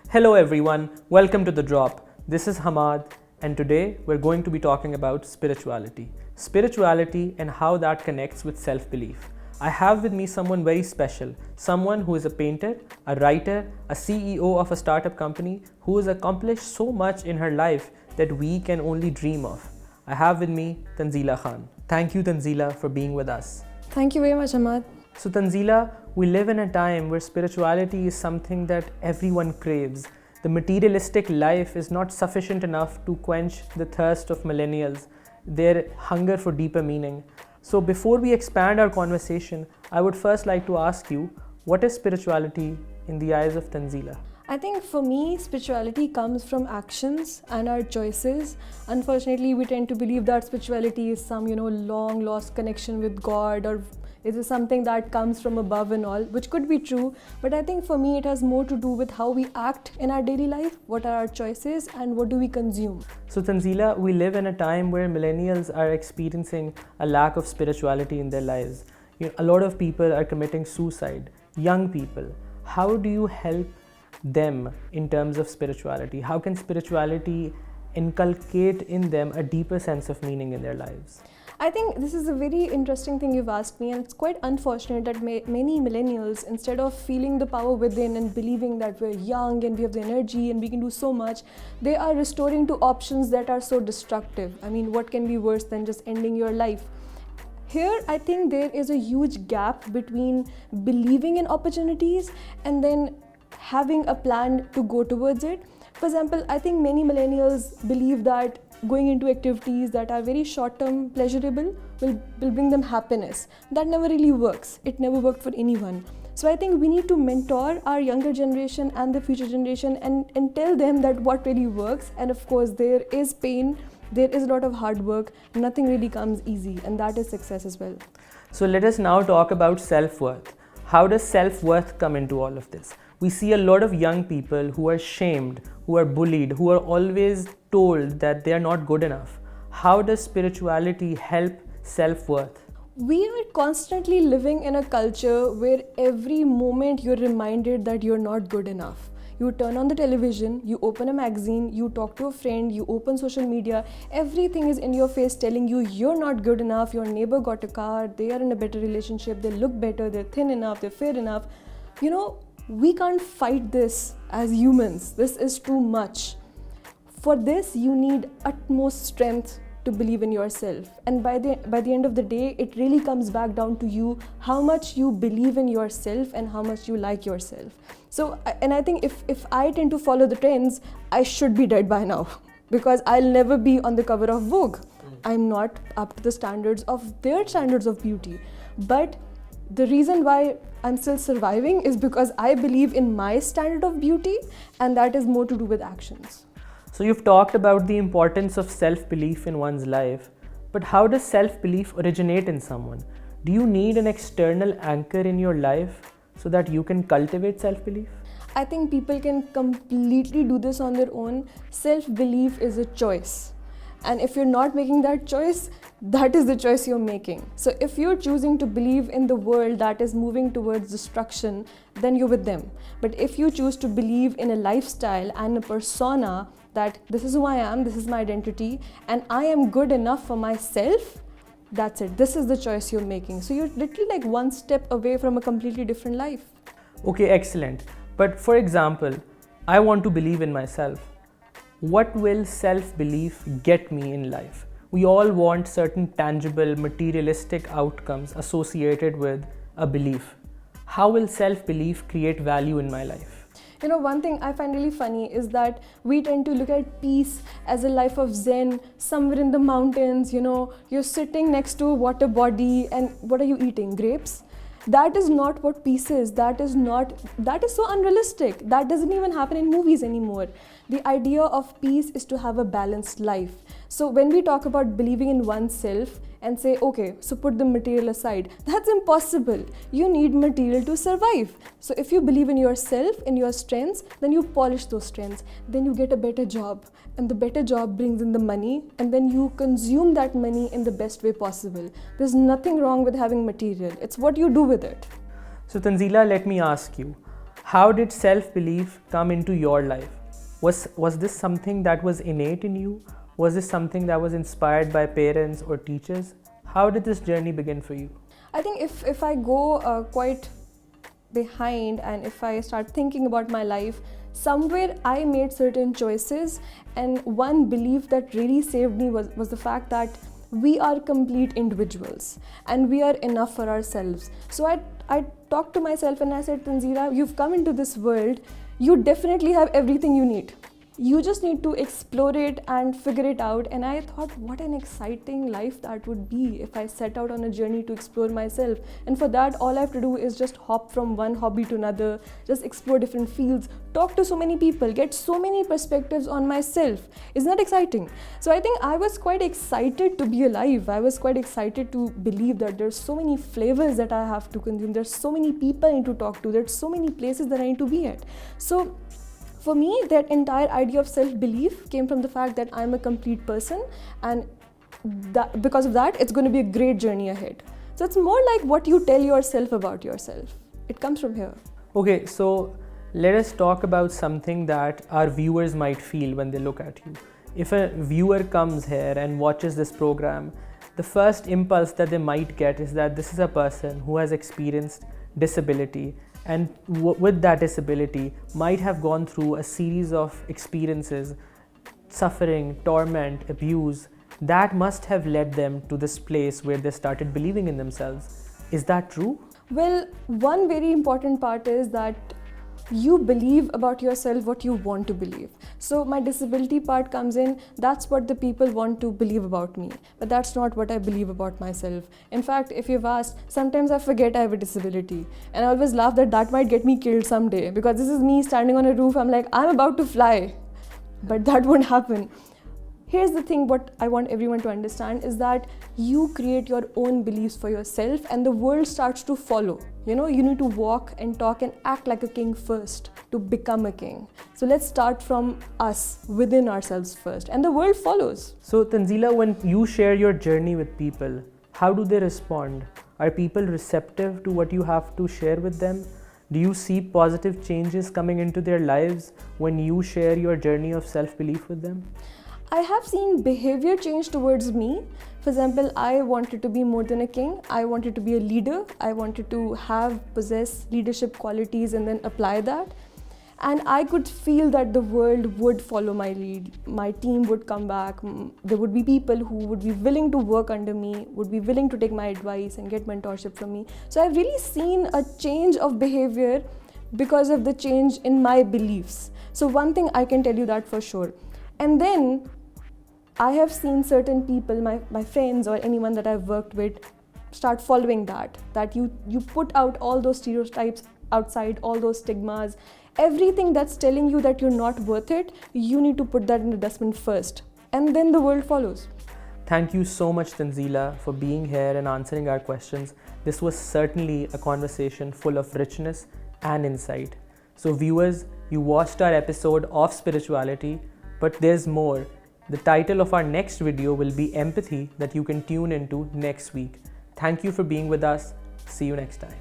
Hello everyone, welcome to The Drop. This is Hammad, and today we're going to be talking about spirituality. Spirituality and how that connects with self-belief. I have with me someone very special, someone who is a painter, a writer, a CEO of a startup company who has accomplished so much in her life that we can only dream of. I have with me Tanzila Khan. Thank you, Tanzila, for being with us. Thank you very much, Hammad. So Tanzila, we live in a time where spirituality is something that everyone craves. The materialistic life is not sufficient enough to quench the thirst of millennials, their hunger for deeper meaning. So before we expand our conversation, I would first like to ask you, what is spirituality in the eyes of Tanzila? I think for me, spirituality comes from actions and our choices. Unfortunately, we tend to believe that spirituality is some, long lost connection with God, or it is something that comes from above and all, which could be true. But I think for me, it has more to do with how we act in our daily life, what are our choices, and what do we consume. So Tanzila, we live in a time where millennials are experiencing a lack of spirituality in their lives. A lot of people are committing suicide, young people. How do you help them in terms of spirituality? How can spirituality inculcate in them a deeper sense of meaning in their lives? I think this is a very interesting thing you've asked me, and it's quite unfortunate that many millennials, instead of feeling the power within and believing that we're young and we have the energy and we can do so much, they are restoring to options that are so destructive. I mean, what can be worse than just ending your life? Here, I think there is a huge gap between believing in opportunities and then having a plan to go towards it. For example, I think many millennials believe that going into activities that are very short-term pleasurable will bring them happiness. That never really works. It never worked for anyone. So I think we need to mentor our younger generation and the future generation and tell them that what really works. And of course, there is pain, there is a lot of hard work, nothing really comes easy, and that is success as well. So let us now talk about self-worth. How does self-worth come into all of this? We see a lot of young people who are shamed, who are bullied, who are always told that they are not good enough. How does spirituality help self-worth? We are constantly living in a culture where every moment you're reminded that you're not good enough. You turn on the television, you open a magazine, you talk to a friend, you open social media, everything is in your face telling you you're not good enough, your neighbor got a car, they are in a better relationship, they look better, they're thin enough, they're fair enough. We can't fight this as humans. This is too much. For this, you need utmost strength to believe in yourself. And by the end of the day, it really comes back down to you, how much you believe in yourself and how much you like yourself. So, and I think if I tend to follow the trends, I should be dead by now because I'll never be on the cover of Vogue. I'm not up to the standards of their standards of beauty. But the reason why I'm still surviving is because I believe in my standard of beauty, and that is more to do with actions. So you've talked about the importance of self-belief in one's life, but how does self-belief originate in someone? Do you need an external anchor in your life so that you can cultivate self-belief? I think people can completely do this on their own. Self-belief is a choice. And if you're not making that choice, that is the choice you're making. So if you're choosing to believe in the world that is moving towards destruction, then you're with them. But if you choose to believe in a lifestyle and a persona that this is who I am, this is my identity, and I am good enough for myself, that's it. This is the choice you're making. So you're literally like one step away from a completely different life. Okay, excellent. But for example, I want to believe in myself. What will self-belief get me in life? We all want certain tangible, materialistic outcomes associated with a belief. How will self-belief create value in my life? One thing I find really funny is that we tend to look at peace as a life of Zen, somewhere in the mountains, you're sitting next to a water body and what are you eating? Grapes? That is not what peace is. That is so unrealistic. That doesn't even happen in movies anymore. The idea of peace is to have a balanced life. So when we talk about believing in oneself and say, okay, so put the material aside. That's impossible. You need material to survive. So if you believe in yourself, in your strengths, then you polish those strengths. Then you get a better job, and the better job brings in the money, and then you consume that money in the best way possible. There's nothing wrong with having material. It's what you do with it. So Tanzila, let me ask you, how did self-belief come into your life? Was this something that was innate in you? Was this something that was inspired by parents or teachers? How did this journey begin for you? I think if I go quite behind and if I start thinking about my life, somewhere I made certain choices, and one belief that really saved me was the fact that we are complete individuals and we are enough for ourselves. So I talked to myself and I said, Tanzila, you've come into this world, you definitely have everything you need. You just need to explore it and figure it out. And I thought, what an exciting life that would be if I set out on a journey to explore myself. And for that, all I have to do is just hop from one hobby to another, just explore different fields, talk to so many people, get so many perspectives on myself. Isn't that exciting? So I think I was quite excited to be alive. I was quite excited to believe that there's so many flavors that I have to consume. There's so many people I need to talk to. There's so many places that I need to be at. So for me, that entire idea of self-belief came from the fact that I'm a complete person, and because of that, it's going to be a great journey ahead. So it's more like what you tell yourself about yourself. It comes from here. Okay, so let us talk about something that our viewers might feel when they look at you. If a viewer comes here and watches this program, the first impulse that they might get is that this is a person who has experienced disability, and with that disability might have gone through a series of experiences, suffering, torment, abuse, that must have led them to this place where they started believing in themselves. Is that true? Well, one very important part is that you believe about yourself what you want to believe. So my disability part comes in, that's what the people want to believe about me, but that's not what I believe about myself. In fact, if you've asked, sometimes I forget I have a disability, and I always laugh that might get me killed someday, because this is me standing on a roof, I'm like, I'm about to fly, but that won't happen. Here's the thing, what I want everyone to understand is that you create your own beliefs for yourself and the world starts to follow. You need to walk and talk and act like a king first to become a king. So let's start from us, within ourselves first, and the world follows. So Tanzila, when you share your journey with people, how do they respond? Are people receptive to what you have to share with them? Do you see positive changes coming into their lives when you share your journey of self-belief with them? I have seen behavior change towards me. For example, I wanted to be more than a king. I wanted to be a leader. I wanted to possess leadership qualities and then apply that. And I could feel that the world would follow my lead. My team would come back. There would be people who would be willing to work under me, would be willing to take my advice and get mentorship from me. So I've really seen a change of behavior because of the change in my beliefs. So one thing I can tell you that for sure. And then I have seen certain people, my friends or anyone that I've worked with, start following that you put out all those stereotypes outside, all those stigmas, everything that's telling you that you're not worth it, you need to put that in the dustbin first, and then the world follows. Thank you so much, Tanzila, for being here and answering our questions. This was certainly a conversation full of richness and insight. So viewers, you watched our episode of spirituality, but there's more. The title of our next video will be Empathy, that you can tune into next week. Thank you for being with us. See you next time.